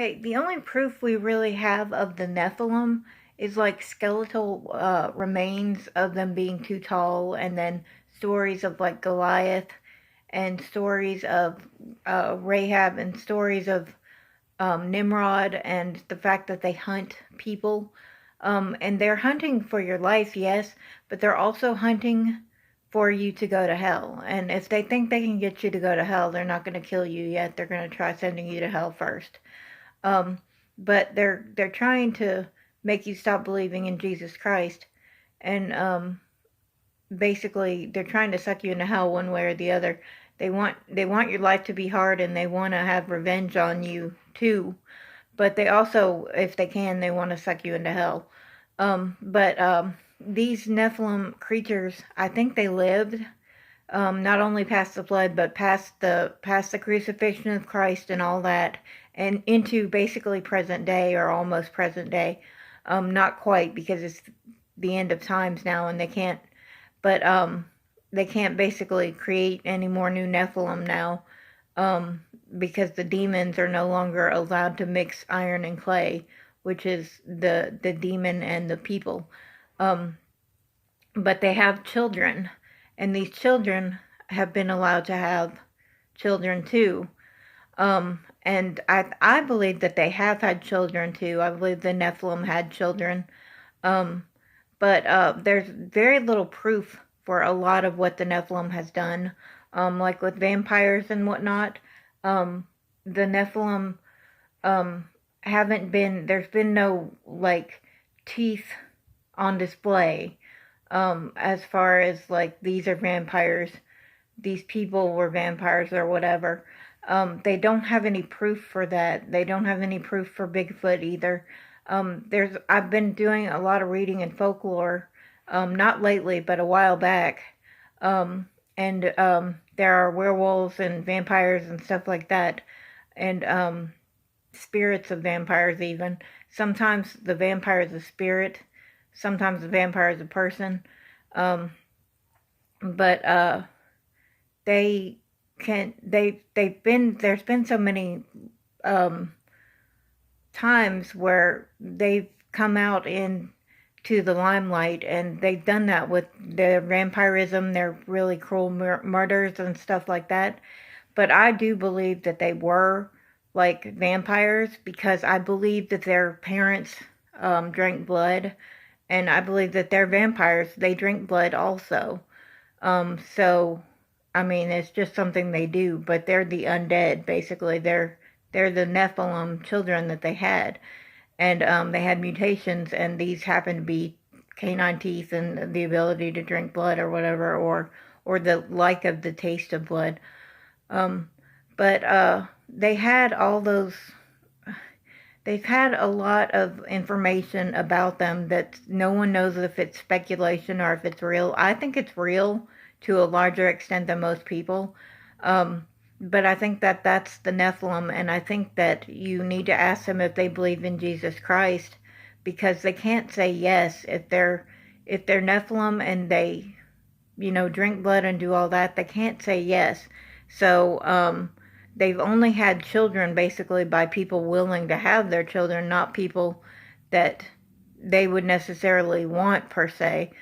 Okay, the only proof we really have of the Nephilim is like skeletal remains of them being too tall, and then stories of like Goliath, and stories of Rahab, and stories of Nimrod, and the fact that they hunt people. And they're hunting for your life, yes, but they're also hunting for you to go to hell. And if they think they can get you to go to hell, they're not going to kill you yet. They're going to try sending you to hell first. Um, but they're trying to make you stop believing in Jesus Christ, and basically they're trying to suck you into hell one way or the other. They want your life to be hard, and they want to have revenge on you too. But they also, if they can, they want to suck you into hell. But these Nephilim creatures, I think they lived not only past the flood, but past the crucifixion of Christ and all that, and into basically present day, or almost present day. Not quite, because it's the end of times now, and but they can't basically create any more new Nephilim now, because the demons are no longer allowed to mix iron and clay, which is the demon and the people. Um, but they have children, and these children have been allowed to have children too. And I believe that they have had children too. I believe the Nephilim had children. Um, but there's very little proof for a lot of what the Nephilim has done. Like with vampires and whatnot. The Nephilim haven't been, there's been no like teeth on display. As far as like, these are vampires, these people were vampires or whatever. They don't have any proof for that. They don't have any proof for Bigfoot either. I've been doing a lot of reading in folklore, not lately, but a while back. And there are werewolves and vampires and stuff like that, and spirits of vampires even. Sometimes the vampire is a spirit, sometimes the vampire is a person. Um, but they they've been, there's been so many um times where they've come out into the limelight, and they've done that with their vampirism, their really cruel murders and stuff like that. But I do believe that they were like vampires, because I believe that their parents drank blood, and I believe that they're vampires. They drink blood also. So I mean, it's just something they do, but they're the undead, basically. They're the Nephilim children that they had. And they had mutations, and these happened to be canine teeth and the ability to drink blood or whatever, or the like of the taste of blood. Um, but they had all those. They've had a lot of information about them that no one knows if it's speculation or if it's real. I think it's real to a larger extent than most people. Um, but I think that that's the Nephilim, and I think that you need to ask them if they believe in Jesus Christ, because they can't say yes if they're Nephilim and they, drink blood and do all that. They can't say yes. So they've only had children basically by people willing to have their children, not people that they would necessarily want per se,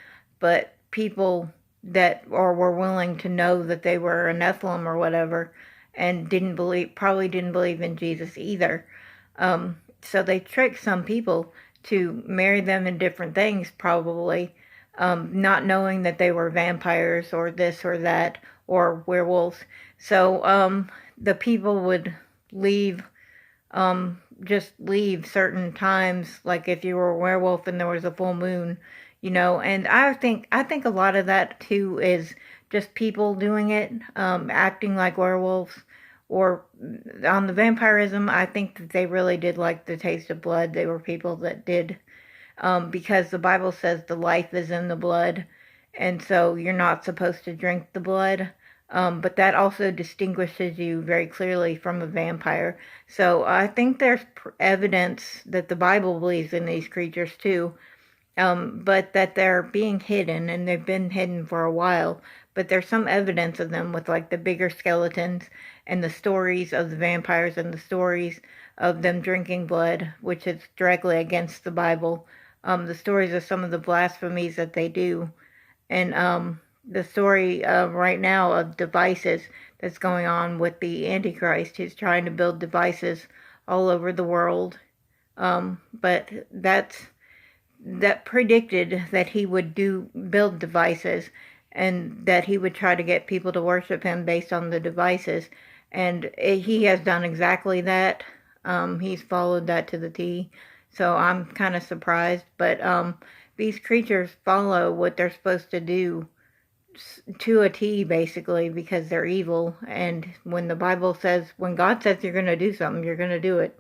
but people that or were willing to know that they were a Nephilim or whatever, and probably didn't believe in Jesus either. So they tricked some people to marry them in different things, probably, not knowing that they were vampires or this or that or werewolves. So the people would leave, just leave certain times, like if you were a werewolf and there was a full moon, and I think a lot of that too is just people doing it, acting like werewolves. Or on the vampirism, I think that they really did like the taste of blood. They were people that did, because the Bible says the life is in the blood, and so you're not supposed to drink the blood. But that also distinguishes you very clearly from a vampire. So I think there's evidence that the Bible believes in these creatures too, but that they're being hidden, and they've been hidden for a while. But there's some evidence of them with like the bigger skeletons, and the stories of the vampires, and the stories of them drinking blood, which is directly against the Bible. The stories of some of the blasphemies that they do, and the story right now of devices that's going on with the Antichrist. He's trying to build devices all over the world, but that predicted that he would build devices, and that he would try to get people to worship him based on the devices, and he has done exactly that. He's followed that to the T, so I'm kind of surprised, but these creatures follow what they're supposed to do to a T, basically, because they're evil. And when God says you're going to do something, you're going to do it.